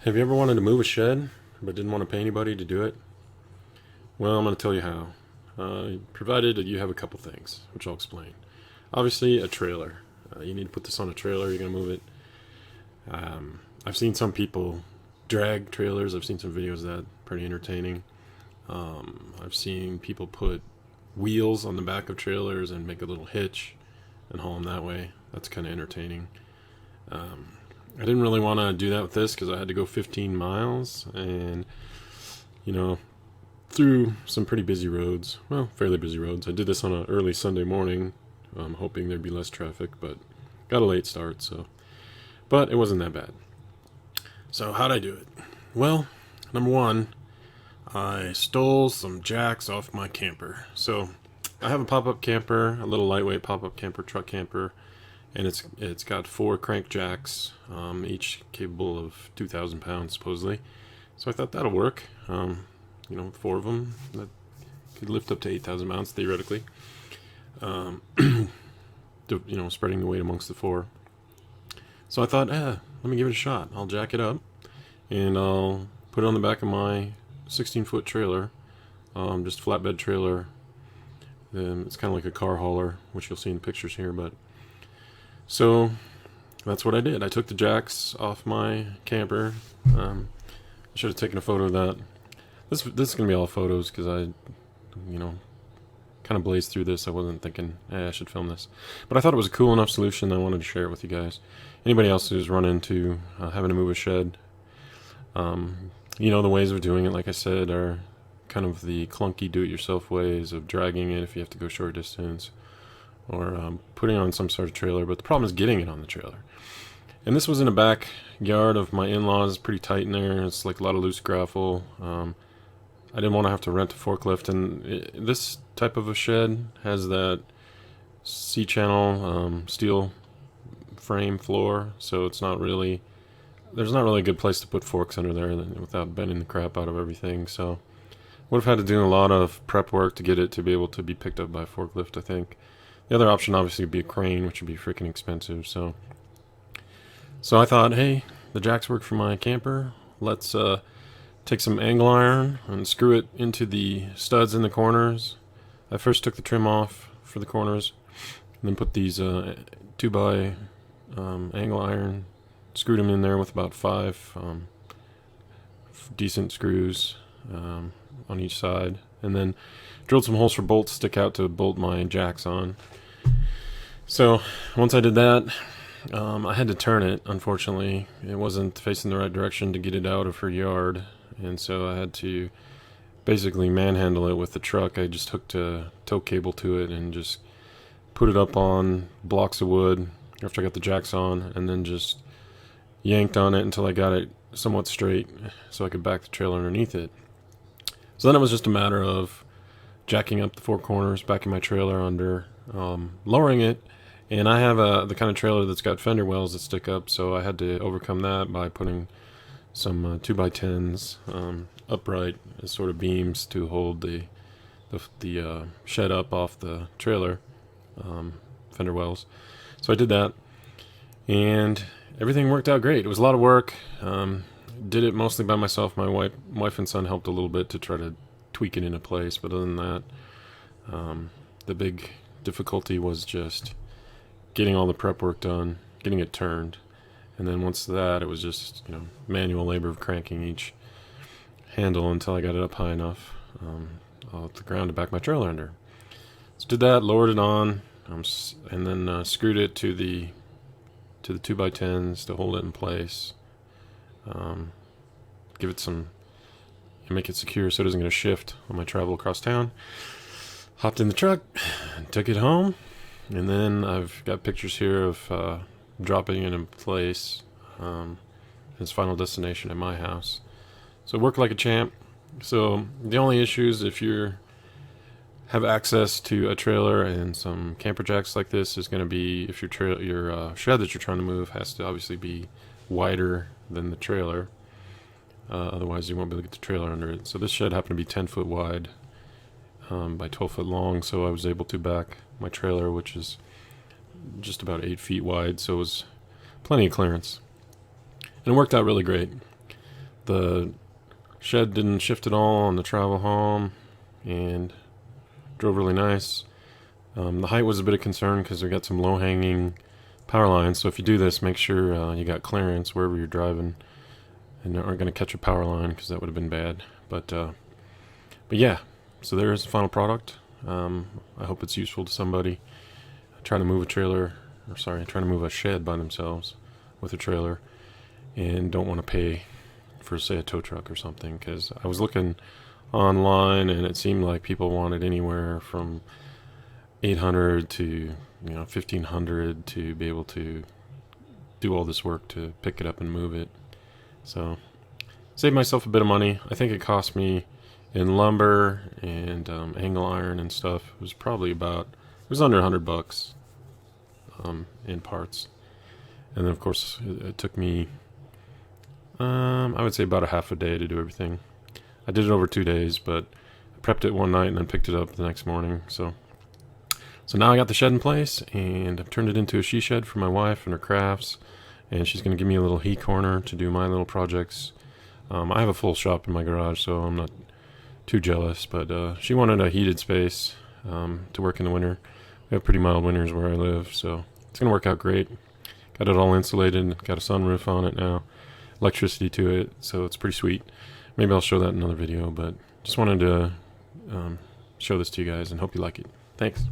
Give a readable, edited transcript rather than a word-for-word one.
Have you ever wanted to move a shed but didn't want to pay anybody to do it? Well, I'm going to tell you how. Provided that you have a couple things, which I'll explain. Obviously, a trailer. You need to put this on a trailer. You're going to move it. I've seen some people drag trailers. I've seen some videos of that. Pretty entertaining. I've seen people put wheels on the back of trailers and make a little hitch and haul them that way. That's kind of entertaining. I didn't really want to do that with this because I had to go 15 miles and, you know, through some pretty busy roads. Well, fairly busy roads. I did this on an early Sunday morning, hoping there'd be less traffic, but got a late start, so. But it wasn't that bad. So, how'd I do it? Well, number one, I stole some jacks off my camper. So, I have a pop-up camper, a little lightweight pop-up camper, truck camper, and it's got 4 crank jacks, each capable of 2,000 pounds supposedly. So I thought that'll work. 4 of them that could lift up to 8,000 pounds theoretically. Spreading the weight amongst the 4. So I thought, let me give it a shot. I'll jack it up, and I'll put it on the back of my 16-foot trailer, just flatbed trailer. It's kind of like a car hauler, which you'll see in the pictures here, but. So that's what I did. I took the jacks off my camper. I should have taken a photo of that. This is going to be all photos because I, kind of blazed through this. I wasn't thinking, I should film this. But I thought it was a cool enough solution that I wanted to share it with you guys. Anybody else who's run into having to move a shed, the ways of doing it, like I said, are kind of the clunky do-it-yourself ways of dragging it if you have to go short distance, or putting on some sort of trailer, but the problem is getting it on the trailer. And this was in the backyard of my in-laws, pretty tight in there. It's like a lot of loose gravel. I didn't want to have to rent a forklift, and this type of a shed has that C-channel steel frame floor, so there's not really a good place to put forks under there without bending the crap out of everything. So would have had to do a lot of prep work to get it to be able to be picked up by a forklift, I think. The other option obviously would be a crane, which would be freaking expensive. So I thought, hey, the jacks work for my camper. Let's take some angle iron and screw it into the studs in the corners. I first took the trim off for the corners, and then put these 2x angle iron, screwed them in there with about 5 decent screws on each side, and then drilled some holes for bolts to stick out to bolt my jacks on. So once I did that, I had to turn it. Unfortunately, it wasn't facing the right direction to get it out of her yard, and so I had to basically manhandle it with the truck. I just hooked a tow cable to it and just put it up on blocks of wood after I got the jacks on, and then just yanked on it until I got it somewhat straight so I could back the trailer underneath it. So then it was just a matter of jacking up the 4 corners, backing my trailer under, lowering it, and I have the kind of trailer that's got fender wells that stick up, so I had to overcome that by putting some 2x10s upright as sort of beams to hold the shed up off the trailer, fender wells. So I did that, and everything worked out great. It was a lot of work. Did it mostly by myself. My wife and son helped a little bit to try to tweak it into place, but other than that, the big difficulty was just getting all the prep work done, getting it turned, and then once that, it was just manual labor of cranking each handle until I got it up high enough off the ground to back my trailer under. So did that, lowered it on, and then screwed it to the 2x10s to hold it in place. Give it some, make it secure so it isn't going to shift on my travel across town. Hopped in the truck, took it home, and then I've got pictures here of dropping it in place, its final destination at my house. So it worked like a champ. So the only issues if you have access to a trailer and some camper jacks like this is going to be if your shed that you're trying to move has to obviously be wider than the trailer. Otherwise you won't be able to get the trailer under it. So this shed happened to be 10 foot wide by 12 foot long, so I was able to back my trailer, which is just about 8 feet wide, so it was plenty of clearance. And it worked out really great. The shed didn't shift at all on the travel home, and drove really nice. The height was a bit of concern because we got some low-hanging power lines. So if you do this, make sure you got clearance wherever you're driving, and aren't going to catch a power line, because that would have been bad. But yeah, so there's the final product. I hope it's useful to somebody trying to move trying to move a shed by themselves with a trailer, and don't want to pay for, say, a tow truck or something. Because I was looking online, and it seemed like people wanted anywhere from $800 to $1,500 to be able to do all this work to pick it up and move it. So saved myself a bit of money. I think it cost me in lumber and angle iron and stuff. It was under $100 in parts. And then of course it took me I would say about a half a day to do everything. I did it over 2 days, but I prepped it one night and then picked it up the next morning. So now I got the shed in place, and I've turned it into a she shed for my wife and her crafts, and she's going to give me a little heat corner to do my little projects. I have a full shop in my garage, so I'm not too jealous, but she wanted a heated space to work in the winter. We have pretty mild winters where I live, so it's going to work out great. Got it all insulated, got a sunroof on it now, electricity to it, so it's pretty sweet. Maybe I'll show that in another video, but just wanted to show this to you guys and hope you like it. Thanks.